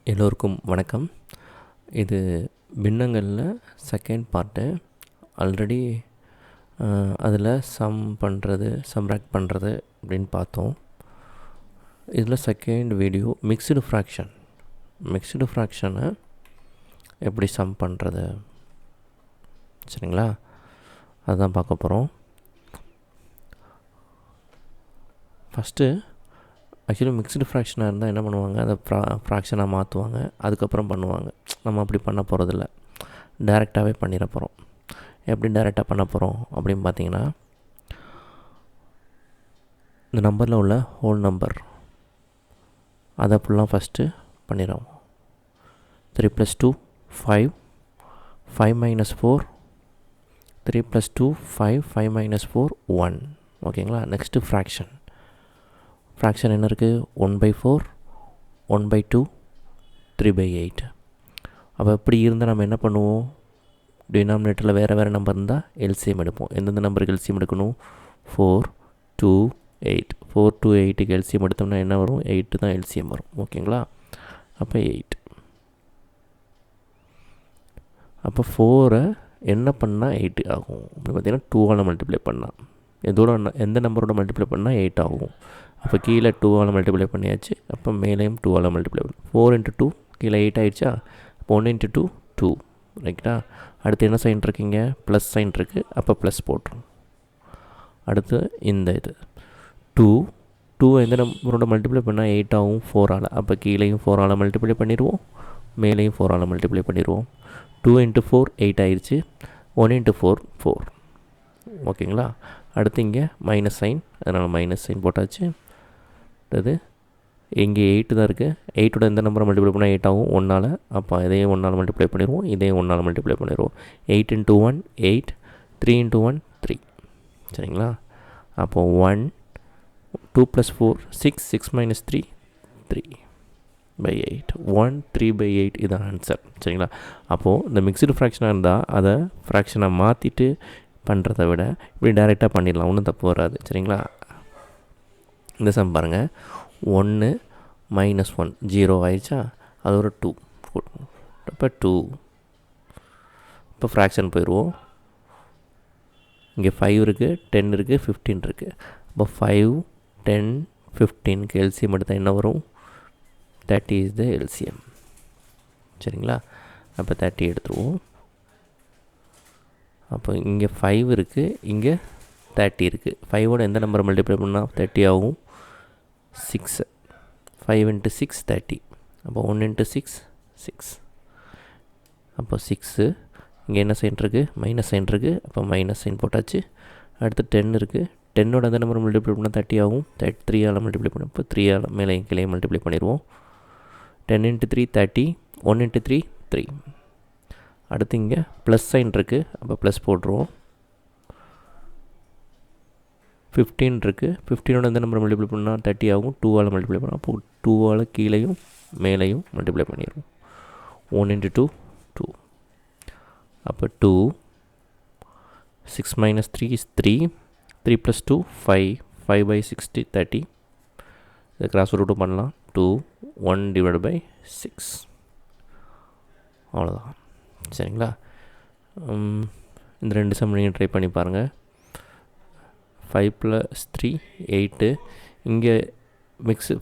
எல்லோருக்கும் வணக்கம். இது பின்னங்களில் செகண்ட் பார்ட்டு. ஆல்ரெடி அதில் சம் பண்ணுறது, சப்ராக்ட் பண்ணுறது அப்படின்னு பார்த்தோம். இதில் செகண்ட் வீடியோ மிக்ஸ்டு ஃப்ராக்ஷனை எப்படி சம் பண்ணுறது, சரிங்களா? அதுதான் பார்க்க போகிறோம். ஃபஸ்ட்டு ஆக்சுவலி மிக்ஸ்டு ஃப்ராக்ஷனாக இருந்தால் என்ன பண்ணுவாங்க, அதை ஃப்ராக்ஷனாக மாற்றுவாங்க, அதுக்கப்புறம் பண்ணுவாங்க. நம்ம அப்படி பண்ண போகிறதில்ல, டைரெக்டாகவே பண்ணிட போகிறோம். எப்படி டைரெக்டாக பண்ண போகிறோம் அப்படின்னு பார்த்தீங்கன்னா, இந்த நம்பரில் உள்ள ஹோல் நம்பர் அதை ஃபுல்லாக ஃபஸ்ட்டு பண்ணிடுவோம். 3 + 2 5, 5 - 4, 3 + 2 5, 5 - 4 1. ஓகேங்களா? நெக்ஸ்ட்டு ஃப்ராக்ஷன் என்ன இருக்குது? 1/4, 1/2, 3/8. அப்போ இப்படி இருந்தால் நம்ம என்ன பண்ணுவோம், டினாமினேட்டரில் வேறு நம்பர் இருந்தால் எல்சிஎம் எடுப்போம். எந்தெந்த நம்பருக்கு எல்சிஎம் எடுக்கணும்? 4, 2, 8. 4 to 8க்கு எல்சிஎம் எடுத்தோம்னா என்ன வரும்? 8 தான் எல்சிஎம் வரும். ஓகேங்களா? அப்போ 8. அப்போ 4 என்ன பண்ணால் 8 ஆகும் அப்படின்னு பார்த்தீங்கன்னா 2ஆல் மல்டிப்ளை பண்ணால், எந்த நம்பரோட மல்டிப்ளை பண்ணால் 8 ஆகும். அப்போ கீழே 2ஆல் மல்டிப்ளை பண்ணியாச்சு, அப்போ மேலேயும் 2ஆல் மல்டிப்ளை பண்ணி 4 × 2 கீழே 8 ஆகிடுச்சா? அப்போ 1 × 2 2, ரைட்டா? அடுத்து என்ன சைன் இருக்குங்க? ப்ளஸ் சைன் இருக்குது, அப்போ ப்ளஸ் போட்டுரும். அடுத்து இந்த இது 2 எந்த நம்பரோட மல்டிப்ளை பண்ணால் 8 ஆகும்? 4ஆல். அப்போ கீழேயும் 4ஆல் மல்டிப்ளை பண்ணிடுவோம், மேலேயும் 4ஆல் மல்டிப்ளை பண்ணிடுவோம். 2 × 4 8 ஆயிடுச்சு. 1 × 4 4. ஓகேங்களா? அடுத்து இங்கே மைனஸ் சைன், அதனால் மைனஸ் சைன் போட்டாச்சு. அது இங்கே 8 தான் இருக்குது. 8ஓட எந்த நம்பரை மல்டிப்ளை பண்ணால் 8 ஆகும்? 1ஆல். அப்போ இதையும் 1ஆல் மல்டிப்ளை பண்ணிடுவோம், இதையும் 1ஆல் மல்டிப்ளை பண்ணிடுவோம். 8 × 1 8, 3 × 1 3. சரிங்களா? அப்போது 1, 2 + 4 6, 6 - 3 3/8. 1 3/8 இதுதான் ஆன்சர். சரிங்களா? அப்போது இந்த மிக்ஸ்டு ஃப்ராக்ஷனாக இருந்தால் அதை ஃப்ராக்ஷனாக மாற்றிட்டு பண்ணுறதை விட இப்படி டைரெக்டாக பண்ணிடலாம், ஒன்றும் தப்பு வராது. சரிங்களா? இந்த சம் பாருங்கள். 1 - 1 0 ஆயிடுச்சா? அது ஒரு 2. அப்போ 2. இப்போ ஃப்ராக்ஷன் போயிடுவோம். இங்கே 5 இருக்குது, 10 இருக்குது, 15 இருக்குது. அப்போ 5, 10, 15க்கு எல்சிஎம் எடுத்தால் என்ன வரும்? 30 இஸ் த எல்சிஎம். சரிங்களா? அப்போ 30 எடுத்துருவோம். அப்போ இங்கே 5 இருக்குது, இங்கே 30 இருக்குது. 5ஓட எந்த நம்பரை மல்டிப்ளை பண்ணால் 30 ஆகும்? 6. 5 × 6 30. அப்போ 1 × 6 6. அப்போ 6. இங்கே என்ன சைன் இருக்குது? மைனஸ் சைன் இருக்குது, அப்போ மைனஸ் சைன் போட்டாச்சு. அடுத்து 10 இருக்குது. 10ஓட எந்த நம்பரை மல்டிப்ளை பண்ணால் 30 ஆகும்? 3ஆல் மல்டிப்ளை பண்ண, இப்போ 3ஆல் மேலே கிளையை மல்டிப்ளை பண்ணிடுவோம். 10 × 3 30, 1 × 3 3. அடுத்து இங்கே ப்ளஸ் சைன் இருக்குது, அப்போ ப்ளஸ் போட்டுருவோம். 15 இருக்குது. 15ஓட எந்த நம்பரை மல்டிப்ளை பண்ணால் 30 ஆகும்? 2ஆல் மல்டிப்ளை பண்ணால், அப்போ 2ஆல் கீழேயும் மேலேயும் மல்டிப்ளை பண்ணிடுவோம். 1 × 2 2. அப்போ 2. 6 - 3 is 3. 3 + 2 5. 5/60 30. இதை கிராஸ் ரூட்டும் பண்ணலாம். 2 1/6. அவ்வளோதான். சரிங்களா? இந்த 2 சம் நீங்கள் ட்ரை பண்ணி பாருங்கள். 5 + 3 8. இங்கே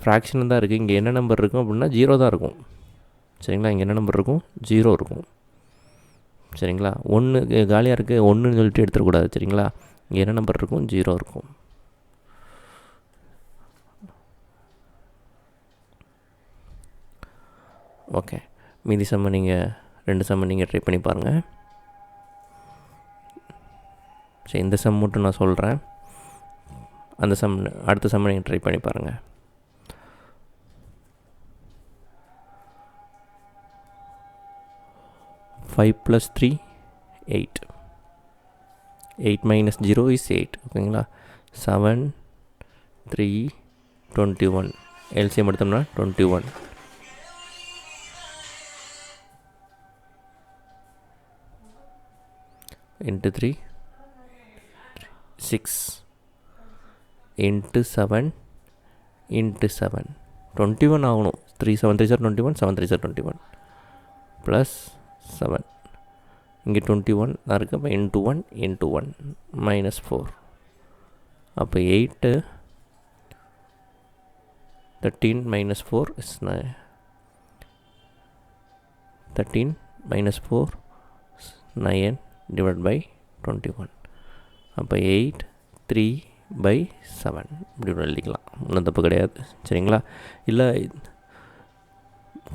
ஃப்ராக்ஷன் தான் இருக்குது. இங்கே என்ன நம்பர் இருக்கும் அப்படின்னா 0 தான் இருக்கும். சரிங்களா? இங்கே என்ன நம்பர் இருக்கும்? 0 இருக்கும். சரிங்களா? 1 காலியாக இருக்குது, 1ன்னு சொல்லிட்டு எடுத்துடக்கூடாது. சரிங்களா? இங்கே என்ன நம்பர் இருக்கும்? 0 இருக்கும். ஓகே, மீதி சம்ம நீங்கள் 2 சம்ம நீங்கள் ட்ரை பண்ணி பாருங்கள். சரி, இந்த சம் மட்டும் நான் சொல்கிறேன், அந்த சம் அடுத்த சம் நீங்கள் ட்ரை பண்ணி பாருங்கள். Five + 3 8. 8 - 0 is 8. ஓகேங்களா? 7 3 21. எல்சிஎம் எடுத்தோம்னா 21. × 3 6. × 7 × 7 21 ஆகணும். 3 7 3 21 7 3 21 ப்ளஸ் 7 இங்கே 21 தான் இருக்குது. அப்போ இன்ட்டு 1 மைனஸ் 4. அப்போ 8 13 minus 4 is 9. 13 minus 4 is 9 divided by 21. அப்போ 8 3/7 இப்படி எழுதிக்கலாம். ஒன்றும் தப்பு கிடையாது. சரிங்களா? இல்லை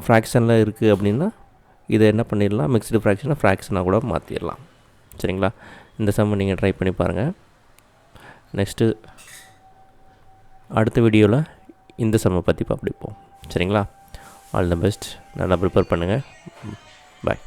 ஃப்ராக்ஷனில் இருக்குது அப்படின்னா இதை என்ன பண்ணிடலாம், மிக்ஸ்டு ஃப்ராக்ஷனை ஃப்ராக்ஷனாக கூட மாற்றிடலாம். சரிங்களா? இந்த சம்மை நீங்கள் ட்ரை பண்ணி பாருங்கள். நெக்ஸ்ட்டு அடுத்த வீடியோவில் இந்த சம்மை பற்றி பார்ப்போம். சரிங்களா? All the best. நல்லா ப்ரிப்பேர் பண்ணுங்கள். பாய்.